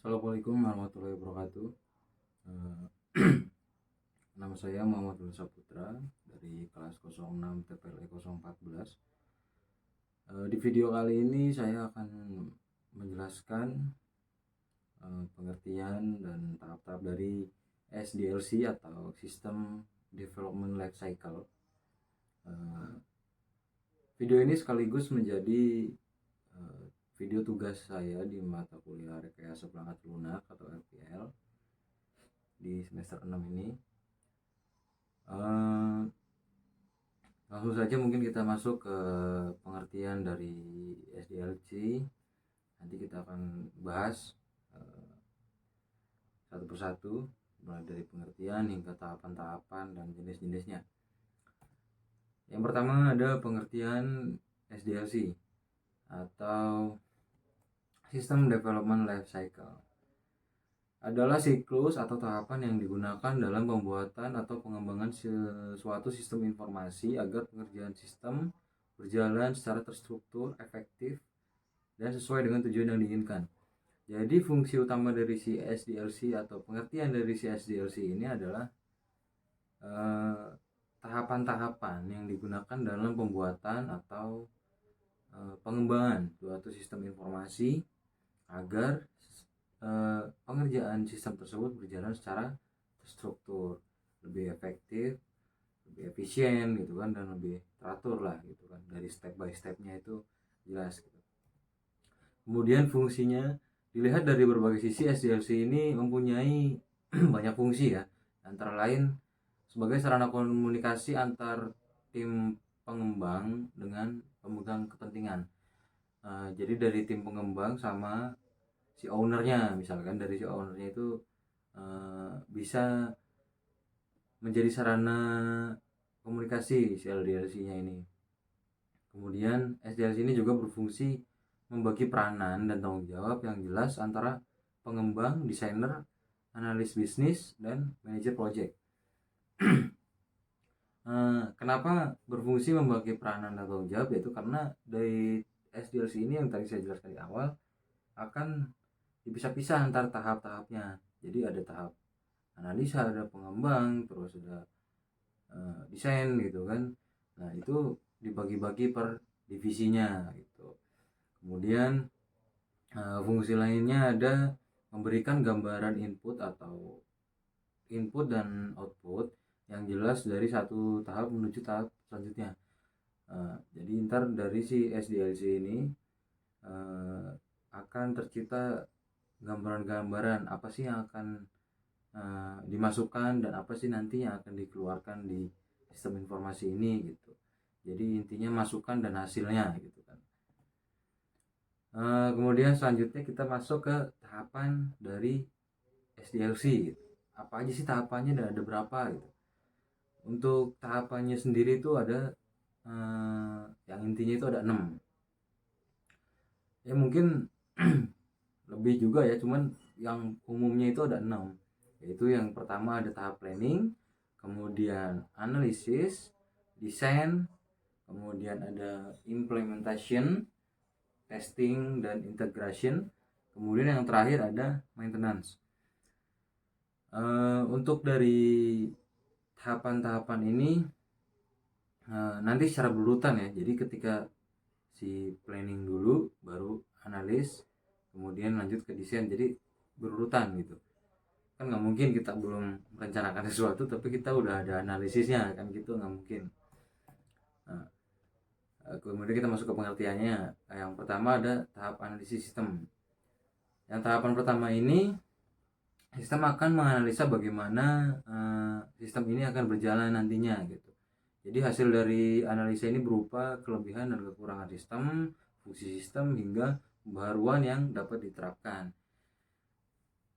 Assalamualaikum warahmatullahi wabarakatuh. Eh, Nama saya Muhammad Nur Saputra dari kelas 06 TPLE 014. Di video kali ini saya akan menjelaskan pengertian dan tahap-tahap dari SDLC atau System Development Life Cycle. Video ini sekaligus menjadi video tugas saya di mata kuliah Rekayasa Perangkat Lunak atau RPL di semester 6 ini. Langsung saja mungkin kita masuk ke pengertian dari SDLC. Nanti kita akan bahas satu persatu, mulai dari pengertian hingga tahapan-tahapan dan jenis-jenisnya. Yang pertama ada pengertian SDLC atau System Development Life Cycle. Adalah siklus atau tahapan yang digunakan dalam pembuatan atau pengembangan suatu sistem informasi agar pengerjaan sistem berjalan secara terstruktur, efektif, dan sesuai dengan tujuan yang diinginkan. Jadi fungsi utama dari si SDLC atau pengertian dari si SDLC ini adalah tahapan-tahapan yang digunakan dalam pembuatan atau pengembangan suatu sistem informasi agar pengerjaan sistem tersebut berjalan secara terstruktur, lebih efektif, lebih efisien gitu kan, dan lebih teratur lah gitu kan, dari step by stepnya itu jelas gitu. Kemudian fungsinya dilihat dari berbagai sisi. SDLC ini mempunyai banyak fungsi ya, antara lain sebagai sarana komunikasi antar tim pengembang dengan pemegang kepentingan. Jadi dari tim pengembang sama si ownernya, misalkan dari si ownernya itu bisa menjadi sarana komunikasi si SDLC-nya ini. Kemudian SDLC ini juga berfungsi membagi peranan dan tanggung jawab yang jelas antara pengembang, desainer, analis bisnis, dan manajer project. Kenapa berfungsi membagi peranan dan tanggung jawab? Yaitu karena dari SDLC ini yang tadi saya jelaskan di awal akan dipisah-pisah antar tahap-tahapnya. Jadi ada tahap analisa, ada pengembang, terus ada desain gitu kan. Nah itu dibagi-bagi per divisinya gitu. Kemudian fungsi lainnya ada memberikan gambaran input atau input dan output yang jelas dari satu tahap menuju tahap selanjutnya. Jadi ntar dari si SDLC ini akan tercipta gambaran-gambaran apa sih yang akan dimasukkan dan apa sih nanti yang akan dikeluarkan di sistem informasi ini gitu. Jadi intinya masukan dan hasilnya gitu kan. Kemudian selanjutnya kita masuk ke tahapan dari SDLC gitu. Apa aja sih tahapannya dan ada berapa gitu. Untuk tahapannya sendiri itu ada yang intinya itu ada 6. Ya mungkin lebih juga ya, cuman yang umumnya itu ada 6. Yaitu yang pertama ada tahap planning, kemudian analisis, desain, kemudian ada implementation, testing, dan integration. Kemudian yang terakhir ada maintenance. Untuk dari tahapan-tahapan ini nanti secara berurutan ya. Jadi ketika si planning dulu, baru analis, kemudian lanjut ke desain. Jadi berurutan gitu. Kan nggak mungkin kita belum merencanakan sesuatu tapi kita udah ada analisisnya, kan gitu nggak mungkin. Nah, kemudian kita masuk ke pengertiannya. Yang pertama ada tahap analisis sistem. Yang tahapan pertama ini, sistem akan menganalisa bagaimana sistem ini akan berjalan nantinya gitu. Jadi hasil dari analisa ini berupa kelebihan dan kekurangan sistem, fungsi sistem, hingga pembaharuan yang dapat diterapkan.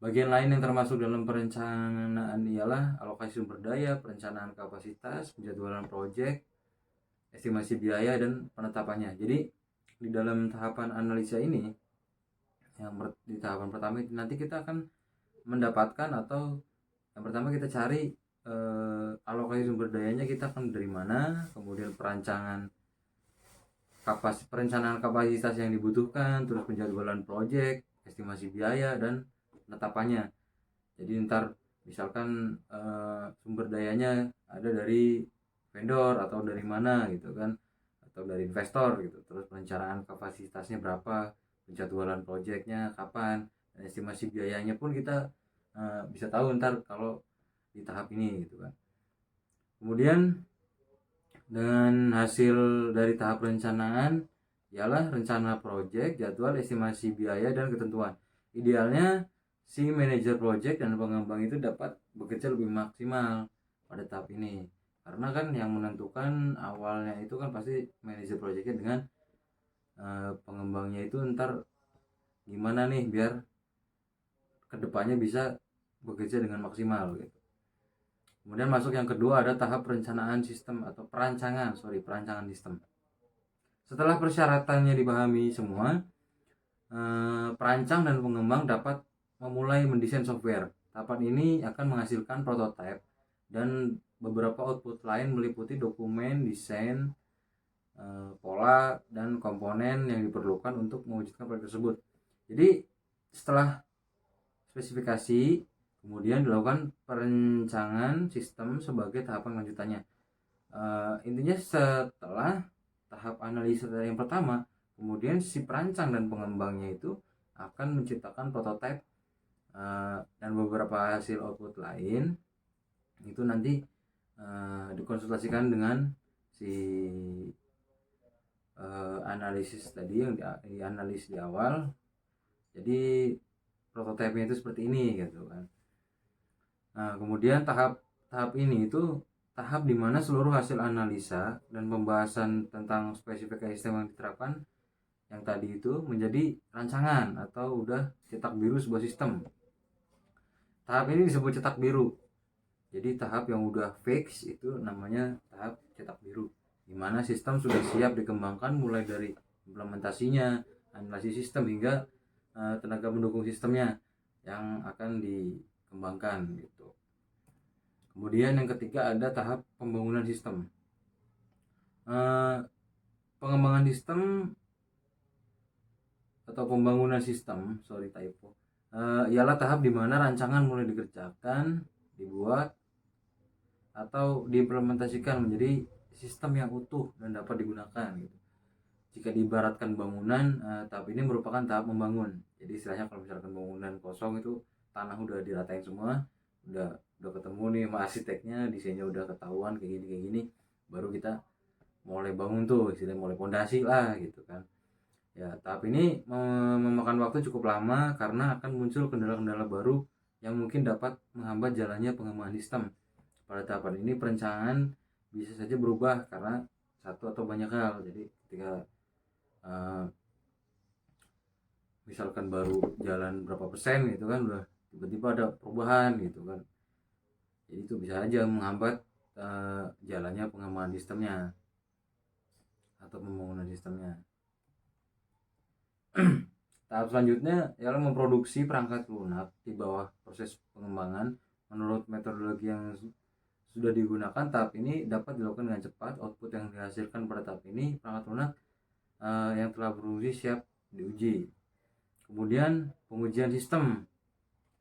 Bagian lain yang termasuk dalam perencanaan ialah alokasi sumber daya, perencanaan kapasitas, penjadwalan proyek, estimasi biaya, dan penetapannya. Jadi di dalam tahapan analisa ini, yang di tahapan pertama nanti kita akan mendapatkan, atau yang pertama kita cari alokasi sumber dayanya kita akan dari mana, kemudian perencanaan kapasitas yang dibutuhkan, terus penjadwalan proyek, estimasi biaya, dan penetapannya. Jadi ntar misalkan sumber dayanya ada dari vendor atau dari mana gitu kan, atau dari investor gitu, terus perencanaan kapasitasnya berapa, penjadwalan proyeknya kapan, dan estimasi biayanya pun kita bisa tahu ntar kalau di tahap ini gitu kan. Kemudian dengan hasil dari tahap perencanaan ialah rencana proyek, jadwal, estimasi biaya, dan ketentuan. Idealnya si manajer proyek dan pengembang itu dapat bekerja lebih maksimal pada tahap ini, karena kan yang menentukan awalnya itu kan pasti manajer proyeknya dengan pengembangnya itu ntar gimana nih biar kedepannya bisa bekerja dengan maksimal gitu. Kemudian masuk yang kedua ada tahap perencanaan sistem atau perancangan sistem. Setelah persyaratannya dipahami semua, perancang dan pengembang dapat memulai mendesain software. Tahapan ini akan menghasilkan prototipe dan beberapa output lain meliputi dokumen, desain, pola, dan komponen yang diperlukan untuk mewujudkan proyek tersebut. Jadi setelah spesifikasi, kemudian dilakukan perencanaan sistem sebagai tahapan lanjutannya. Intinya setelah tahap analisa yang pertama, kemudian si perancang dan pengembangnya itu akan menciptakan prototipe dan beberapa hasil output lain itu nanti dikonsultasikan dengan si analisis tadi yang dianalisis di awal. Jadi prototipenya itu seperti ini gitu kan. Nah, kemudian tahap ini itu tahap di mana seluruh hasil analisa dan pembahasan tentang spesifikasi sistem yang diterapkan yang tadi itu menjadi rancangan atau udah cetak biru sebuah sistem. Tahap ini disebut cetak biru. Jadi tahap yang udah fix itu namanya tahap cetak biru, di mana sistem sudah siap dikembangkan mulai dari implementasinya, analisis sistem, hingga tenaga mendukung sistemnya yang akan dikembangkan gitu. Kemudian yang ketiga ada tahap pembangunan sistem. Pengembangan sistem atau pembangunan sistem, ialah tahap di mana rancangan mulai dikerjakan, dibuat, atau diimplementasikan menjadi sistem yang utuh dan dapat digunakan gitu. Jika diibaratkan bangunan, tahap ini merupakan tahap membangun. Jadi istilahnya kalau misalkan bangunan kosong itu tanah udah diratain semua, udah ketemu nih sama arsiteknya, desainnya udah ketahuan kayak gini, baru kita mulai bangun tuh, istilahnya mulai pondasi lah gitu kan. Ya, tahap ini memakan waktu cukup lama karena akan muncul kendala-kendala baru yang mungkin dapat menghambat jalannya pengembangan sistem. Pada tahapan ini perencanaan bisa saja berubah karena satu atau banyak hal. Jadi ketika misalkan baru jalan berapa persen gitu kan, udah tiba-tiba ada perubahan gitu kan, jadi itu bisa aja menghambat jalannya pengembangan sistemnya atau pembangunan sistemnya. Tahap selanjutnya ialah memproduksi perangkat lunak di bawah proses pengembangan menurut metodologi yang sudah digunakan. Tahap ini dapat dilakukan dengan cepat. Output yang dihasilkan pada tahap ini perangkat lunak yang telah berfungsi siap diuji. Kemudian pengujian sistem.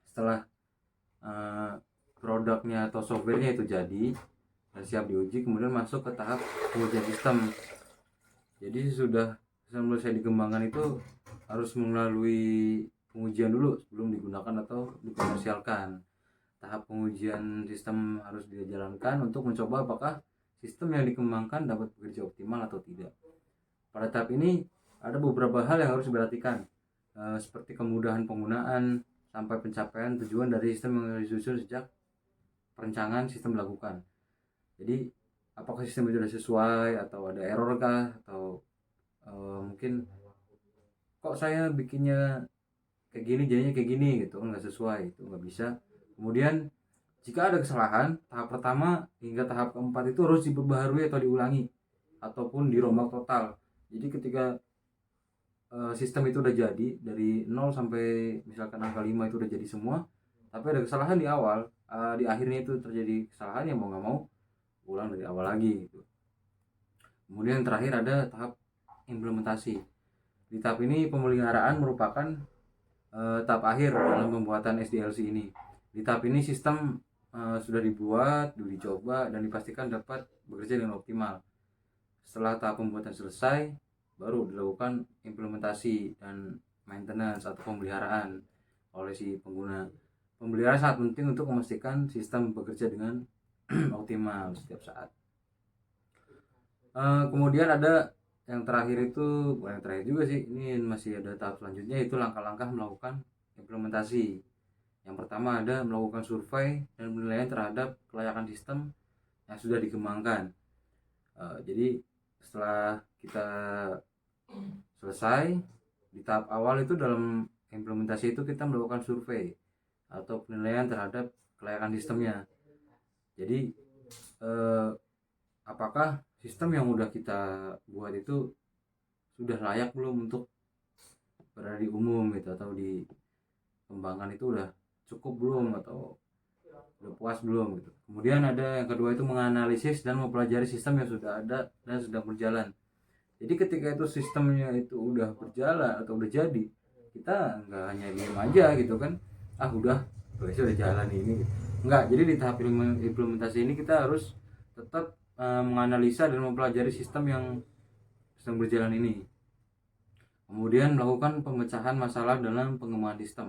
Setelah produknya atau softwarenya itu jadi dan siap diuji, kemudian masuk ke tahap pengujian sistem. Jadi sudah selesai dikembangkan itu harus melalui pengujian dulu sebelum digunakan atau dikomersialkan. Tahap pengujian sistem harus dijalankan untuk mencoba apakah sistem yang dikembangkan dapat bekerja optimal atau tidak. Pada tahap ini ada beberapa hal yang harus diperhatikan, seperti kemudahan penggunaan sampai pencapaian tujuan dari sistem yang disusun sejak perencanaan sistem dilakukan. Jadi apakah sistem itu sudah sesuai atau ada error kah, atau mungkin kok saya bikinnya kayak gini jadinya kayak gini gitu, nggak sesuai, itu nggak bisa. Kemudian jika ada kesalahan, tahap pertama hingga tahap keempat itu harus diperbaharui atau diulangi ataupun dirombak total. Jadi ketika sistem itu udah jadi dari 0 sampai misalkan angka 5 itu udah jadi semua, tapi ada kesalahan di awal, di akhirnya itu terjadi kesalahan, yang mau nggak mau ulang dari awal lagi gitu. Kemudian terakhir ada tahap implementasi. Di tahap ini pemeliharaan merupakan tahap akhir dalam pembuatan SDLC ini. Di tahap ini sistem sudah dibuat, dicoba, dan dipastikan dapat bekerja dengan optimal. Setelah tahap pembuatan selesai, baru dilakukan implementasi dan maintenance atau pemeliharaan oleh si pengguna. Pemeliharaan sangat penting untuk memastikan sistem bekerja dengan optimal setiap saat. Kemudian ada yang terakhir itu, bukan yang terakhir juga sih, ini masih ada tahap selanjutnya, yaitu langkah-langkah melakukan implementasi. Yang pertama ada melakukan survei dan penilaian terhadap kelayakan sistem yang sudah dikembangkan. Jadi setelah kita selesai di tahap awal itu, dalam implementasi itu kita melakukan survei atau penilaian terhadap kelayakan sistemnya. Jadi apakah sistem yang udah kita buat itu sudah layak belum untuk berada di umum gitu, atau dikembangkan itu udah cukup belum, atau udah puas belum gitu. Kemudian ada yang kedua itu menganalisis dan mempelajari sistem yang sudah ada dan sedang berjalan. Jadi ketika itu sistemnya itu udah berjalan atau udah jadi, kita nggak hanya diem aja gitu kan, udah udah jalan ini gitu. Enggak, jadi di tahap implementasi ini kita harus tetap menganalisa dan mempelajari sistem yang sedang berjalan ini. Kemudian melakukan pemecahan masalah dalam pengembangan sistem.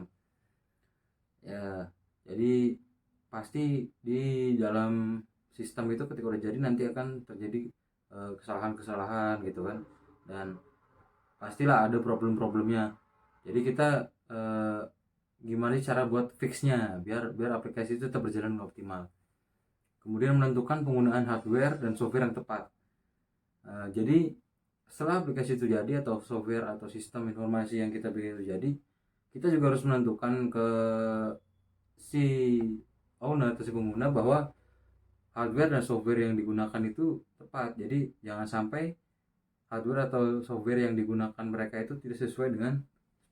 Ya, jadi pasti di dalam sistem itu ketika udah jadi nanti akan terjadi kesalahan-kesalahan gitu kan, dan pastilah ada problem-problemnya. Jadi kita gimana cara buat fixnya biar aplikasi itu tetap berjalan optimal. Kemudian menentukan penggunaan hardware dan software yang tepat. Jadi setelah aplikasi itu jadi, atau software atau sistem informasi yang kita bikin itu jadi, kita juga harus menentukan ke si owner atau si pengguna bahwa hardware dan software yang digunakan itu tepat. Jadi jangan sampai hardware atau software yang digunakan mereka itu tidak sesuai dengan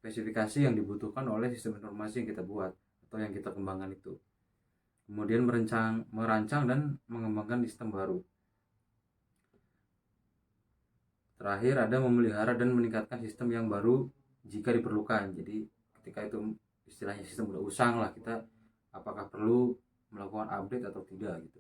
spesifikasi yang dibutuhkan oleh sistem informasi yang kita buat atau yang kita kembangkan itu. Kemudian merancang dan mengembangkan sistem baru. Terakhir ada memelihara dan meningkatkan sistem yang baru jika diperlukan. Jadi ketika itu istilahnya sistem udah usang lah, kita apakah perlu melakukan update atau tidak gitu.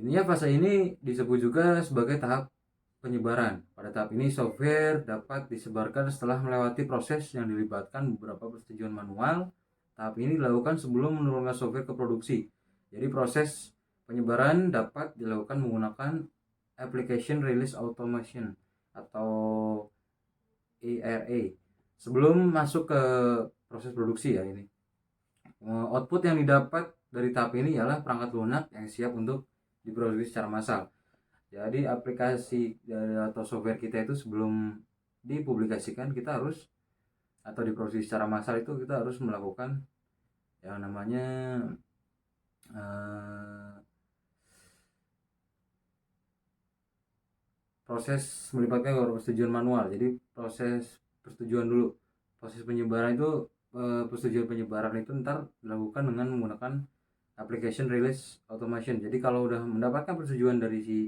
Ininya fase ini disebut juga sebagai tahap penyebaran. Pada tahap ini software dapat disebarkan setelah melewati proses yang dilibatkan beberapa persetujuan manual. Tahap ini dilakukan sebelum menurunkan software ke produksi. Jadi proses penyebaran dapat dilakukan menggunakan Application Release Automation atau ARA sebelum masuk ke proses produksi ya. Ini output yang didapat dari tahap ini ialah perangkat lunak yang siap untuk diproduksi secara massal. Jadi aplikasi atau software kita itu sebelum dipublikasikan, kita harus, atau diproduksi secara massal itu, kita harus melakukan yang namanya proses melibatkan persetujuan manual. Jadi proses persetujuan dulu. Proses penyebaran itu, persetujuan penyebaran itu ntar dilakukan dengan menggunakan Application Release Automation. Jadi kalau udah mendapatkan persetujuan dari si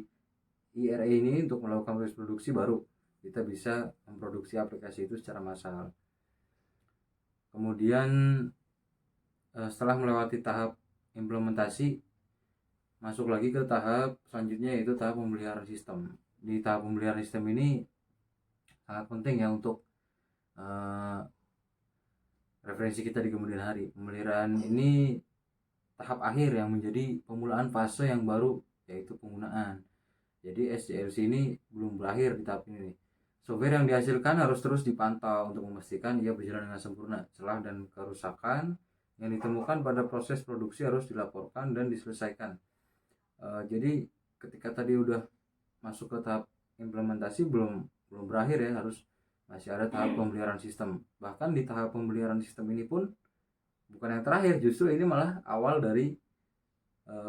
IRA ini untuk melakukan proses produksi, baru kita bisa memproduksi aplikasi itu secara massal. Kemudian setelah melewati tahap implementasi, masuk lagi ke tahap selanjutnya, yaitu tahap pemeliharaan sistem. Di tahap pemeliharaan sistem ini sangat penting ya untuk referensi kita di kemudian hari. Pemeliharaan ini tahap akhir yang menjadi pemulaan fase yang baru, yaitu penggunaan. Jadi SDLC ini belum berakhir di tahap ini. Software yang dihasilkan harus terus dipantau untuk memastikan ia berjalan dengan sempurna. Celah dan kerusakan yang ditemukan pada proses produksi harus dilaporkan dan diselesaikan. Jadi ketika tadi udah masuk ke tahap implementasi, belum berakhir ya, harus masih ada tahap pemeliharaan sistem. Bahkan di tahap pemeliharaan sistem ini pun bukan yang terakhir, justru ini malah awal dari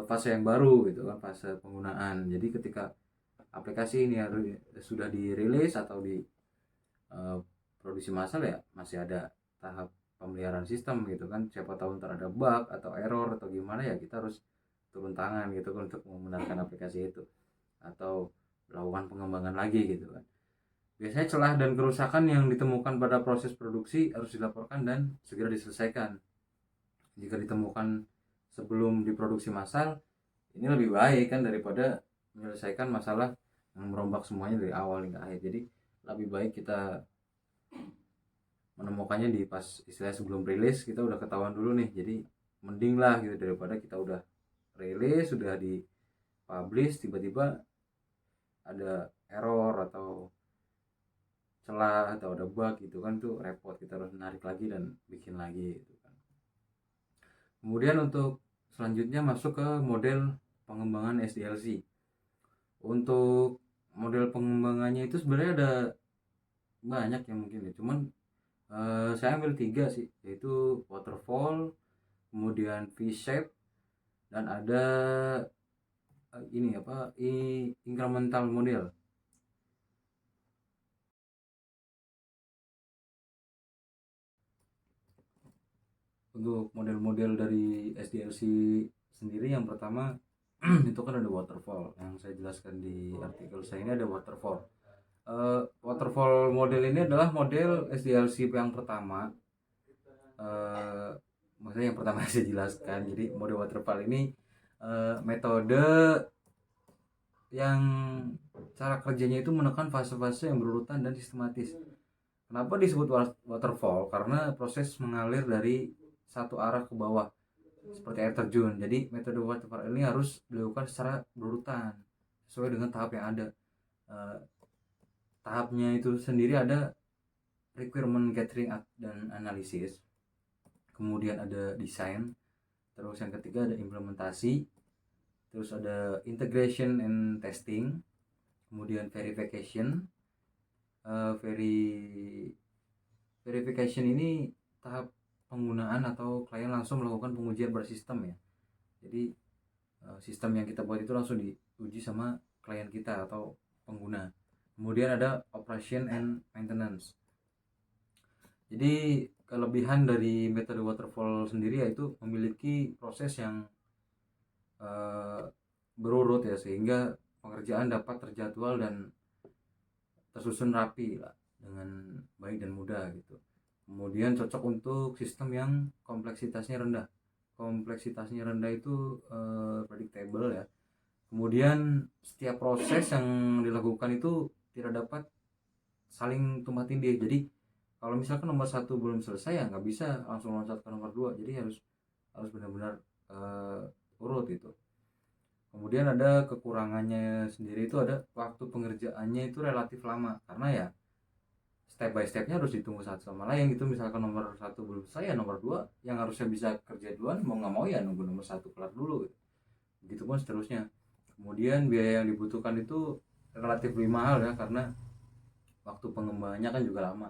fase yang baru gitu kan, fase penggunaan. Jadi ketika aplikasi ini sudah dirilis atau di produksi massal, ya masih ada tahap pemeliharaan sistem gitu kan. Siapa tahu ntar ada bug atau error atau gimana, ya kita harus turun tangan gitu kan untuk membenarkan aplikasi itu atau melakukan pengembangan lagi gitu kan. Biasanya celah dan kerusakan yang ditemukan pada proses produksi harus dilaporkan dan segera diselesaikan. Jika ditemukan sebelum diproduksi massal, ini lebih baik kan daripada menyelesaikan masalah yang merombak semuanya dari awal hingga akhir. Jadi lebih baik kita menemukannya di pas istilah sebelum rilis, kita udah ketahuan dulu nih. Jadi mending lah gitu daripada kita udah rilis, sudah di publish, tiba-tiba ada error atau celah atau ada bug gitu kan, tuh repot, kita harus narik lagi dan bikin lagi gitu kan. Kemudian untuk selanjutnya masuk ke model pengembangan SDLC. Untuk model pengembangannya itu sebenarnya ada banyak yang mungkin ya, cuman saya ambil 3 sih, yaitu waterfall, kemudian V-shape, dan ada ini apa, incremental model. Untuk model-model dari SDLC sendiri, yang pertama itu kan ada waterfall, yang saya jelaskan di artikel saya ini ada waterfall. Waterfall model ini adalah model SDLC yang pertama, maksudnya yang pertama saya jelaskan. Jadi model waterfall ini metode yang cara kerjanya itu menekan fase-fase yang berurutan dan sistematis. Kenapa disebut waterfall? Karena proses mengalir dari satu arah ke bawah seperti air terjun. Jadi metode waterfall ini harus dilakukan secara berurutan sesuai dengan tahap yang ada. Tahapnya itu sendiri ada requirement gathering dan analisis, kemudian ada desain, terus yang ketiga ada implementasi, terus ada integration and testing, kemudian verification. Verification ini tahap penggunaan atau klien langsung melakukan pengujian bersistem ya. Jadi sistem yang kita buat itu langsung diuji sama klien kita atau pengguna. Kemudian ada operation and maintenance. Jadi kelebihan dari metode waterfall sendiri yaitu memiliki proses yang berurut ya, sehingga pengerjaan dapat terjadwal dan tersusun rapi lah, dengan baik dan mudah gitu. Kemudian cocok untuk sistem yang kompleksitasnya rendah. Kompleksitasnya rendah itu predictable ya. Kemudian setiap proses yang dilakukan itu tidak dapat saling tumpang tindih. Jadi kalau misalkan nomor 1 belum selesai ya nggak bisa langsung loncat ke nomor 2. Jadi harus benar-benar urut gitu. Kemudian ada kekurangannya sendiri, itu ada waktu pengerjaannya itu relatif lama, karena ya step by stepnya harus ditunggu satu sama lain gitu. Misalkan nomor 1 belum selesai ya nomor 2 yang harusnya bisa kerja duluan mau nggak mau ya nunggu nomor 1 kelar dulu gitu. Begitupun seterusnya. Kemudian biaya yang dibutuhkan itu relatif lebih mahal ya, karena waktu pengembangannya kan juga lama.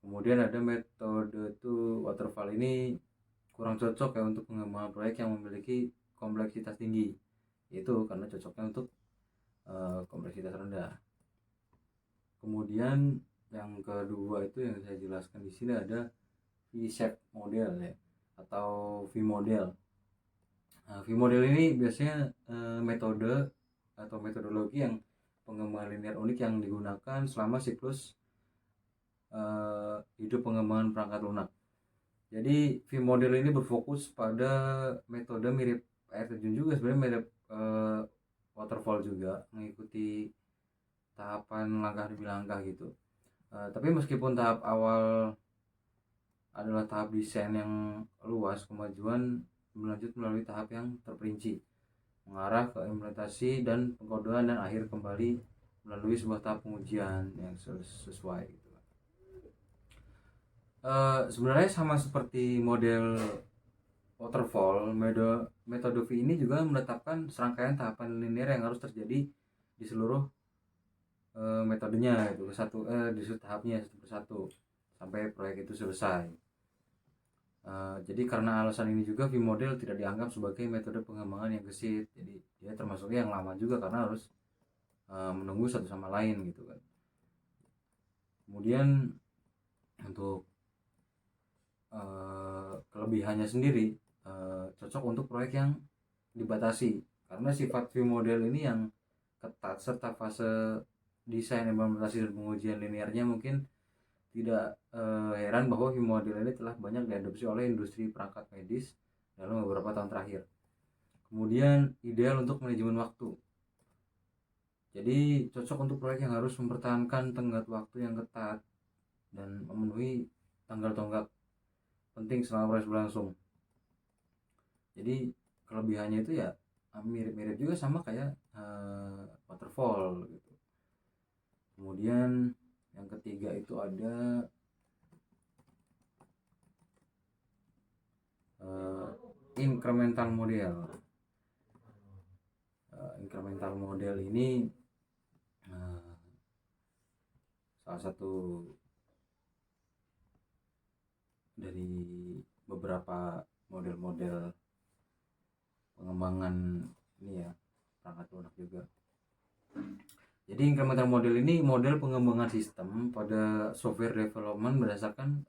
Kemudian ada metode tuh waterfall ini kurang cocok ya untuk pengembangan proyek yang memiliki kompleksitas tinggi, itu karena cocoknya untuk kompleksitas rendah. Kemudian yang kedua itu yang saya jelaskan di sini ada V-shape model ya, atau V model. V model ini biasanya metode atau metodologi yang pengembangan linear unik yang digunakan selama siklus hidup pengembangan perangkat lunak. Jadi V model ini berfokus pada metode mirip air terjun juga, sebenarnya mirip waterfall juga, mengikuti tahapan langkah demi langkah gitu. Tapi meskipun tahap awal adalah tahap desain yang luas, kemajuan berlanjut melalui tahap yang terperinci, mengarah ke implementasi dan pengkodean, dan akhir kembali melalui sebuah tahap pengujian yang sesuai gitu. Sebenarnya sama seperti model waterfall, metode V ini juga menetapkan serangkaian tahapan linear yang harus terjadi di seluruh metodenya itu di tahapnya satu persatu sampai proyek itu selesai. Jadi karena alasan ini juga V model tidak dianggap sebagai metode pengembangan yang gesit. Jadi dia termasuknya yang lama juga karena harus menunggu satu sama lain gitu kan. Kemudian untuk kelebihannya sendiri, cocok untuk proyek yang dibatasi karena sifat V model ini yang ketat serta fase desain, implementasi, dan pengujian linearnya, mungkin tidak heran bahwa HIM model ini telah banyak diadopsi oleh industri perangkat medis dalam beberapa tahun terakhir. Kemudian ideal untuk manajemen waktu. Jadi cocok untuk proyek yang harus mempertahankan tenggat waktu yang ketat dan memenuhi tanggal tonggak penting selama proses berlangsung. Jadi kelebihannya itu ya mirip-mirip juga sama kayak waterfall gitu. Kemudian yang ketiga itu ada incremental model. Incremental model ini salah satu dari beberapa model-model pengembangan ini ya, perangkat lunak juga. Jadi incremental model ini model pengembangan sistem pada software development berdasarkan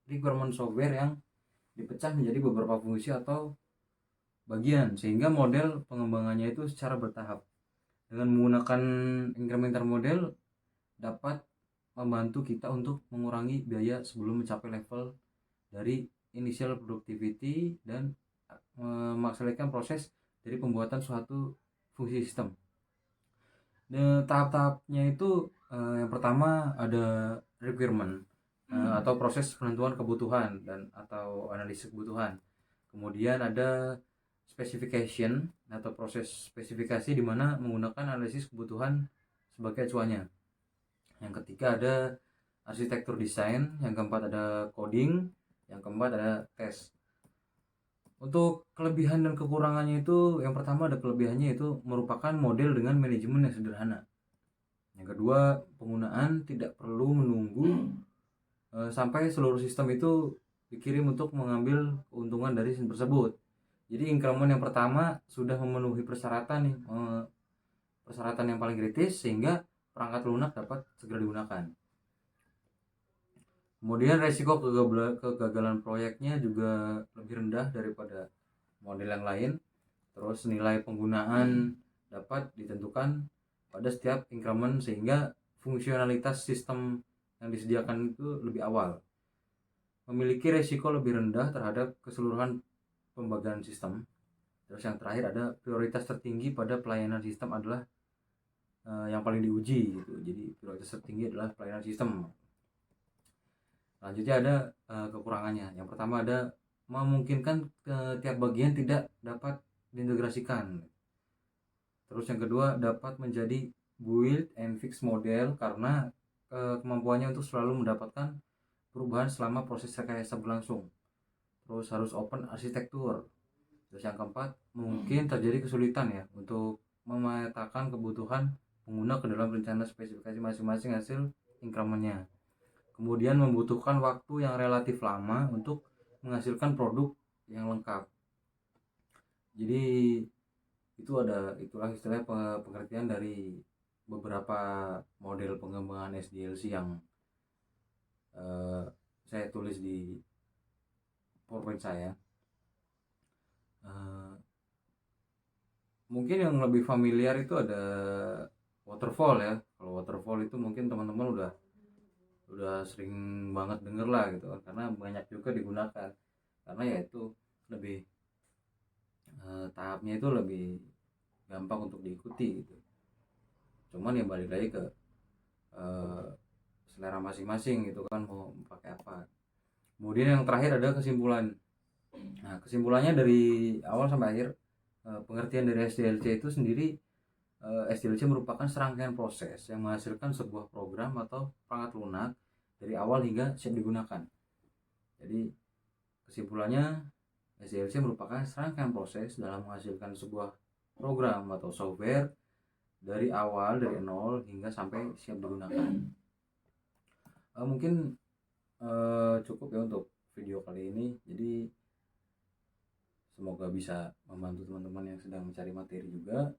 requirement software yang dipecah menjadi beberapa fungsi atau bagian, sehingga model pengembangannya itu secara bertahap. Dengan menggunakan incremental model dapat membantu kita untuk mengurangi biaya sebelum mencapai level dari initial productivity dan memaksimalkan proses dari pembuatan suatu fungsi sistem. Dan tahap-tahapnya itu yang pertama ada requirement atau proses penentuan kebutuhan dan atau analisis kebutuhan. Kemudian ada specification atau proses spesifikasi di mana menggunakan analisis kebutuhan sebagai acuannya. Yang ketiga ada arsitektur desain, yang keempat ada coding, yang keempat ada tes. Untuk kelebihan dan kekurangannya itu, yang pertama ada kelebihannya itu merupakan model dengan manajemen yang sederhana. Yang kedua, penggunaan tidak perlu menunggu sampai seluruh sistem itu dikirim untuk mengambil keuntungan dari sistem tersebut. Jadi increment yang pertama sudah memenuhi persyaratan nih, persyaratan yang paling kritis sehingga perangkat lunak dapat segera digunakan. Kemudian resiko kegagalan proyeknya juga lebih rendah daripada model yang lain. Terus nilai penggunaan dapat ditentukan pada setiap increment sehingga fungsionalitas sistem yang disediakan itu lebih awal. Memiliki resiko lebih rendah terhadap keseluruhan pembagian sistem. Terus yang terakhir ada prioritas tertinggi pada pelayanan sistem adalah yang paling diuji gitu. Jadi prioritas tertinggi adalah pelayanan sistem. Selanjutnya ada kekurangannya. Yang pertama ada memungkinkan tiap bagian tidak dapat diintegrasikan. Terus yang kedua dapat menjadi build and fix model karena kemampuannya untuk selalu mendapatkan perubahan selama proses rekayasa berlangsung. Terus harus open arsitektur. Terus yang keempat mungkin terjadi kesulitan ya untuk memetakan kebutuhan pengguna ke dalam rencana spesifikasi masing-masing hasil incrementnya. Kemudian membutuhkan waktu yang relatif lama untuk menghasilkan produk yang lengkap. Jadi itulah istilahnya pengertian dari beberapa model pengembangan SDLC yang saya tulis di PowerPoint saya. Mungkin yang lebih familiar itu ada waterfall ya. Kalau waterfall itu mungkin teman-teman udah sering banget denger lah gitu kan, karena banyak juga digunakan karena ya itu lebih tahapnya itu lebih gampang untuk diikuti gitu. Cuman ya balik lagi ke selera masing-masing gitu kan, mau pakai apa. Kemudian yang terakhir ada kesimpulan. Nah, kesimpulannya dari awal sampai akhir pengertian dari SDLC itu sendiri, SDLC merupakan serangkaian proses yang menghasilkan sebuah program atau perangkat lunak dari awal hingga siap digunakan. Jadi kesimpulannya SDLC merupakan serangkaian proses dalam menghasilkan sebuah program atau software dari awal, dari nol hingga sampai siap digunakan. Mungkin cukup ya untuk video kali ini. Jadi semoga bisa membantu teman-teman yang sedang mencari materi juga,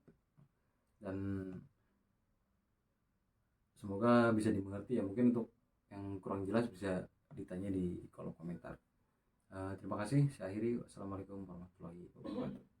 dan semoga bisa dimengerti ya. Mungkin untuk yang kurang jelas bisa ditanya di kolom komentar. Terima kasih. Saya akhiri. Wassalamualaikum warahmatullahi wabarakatuh.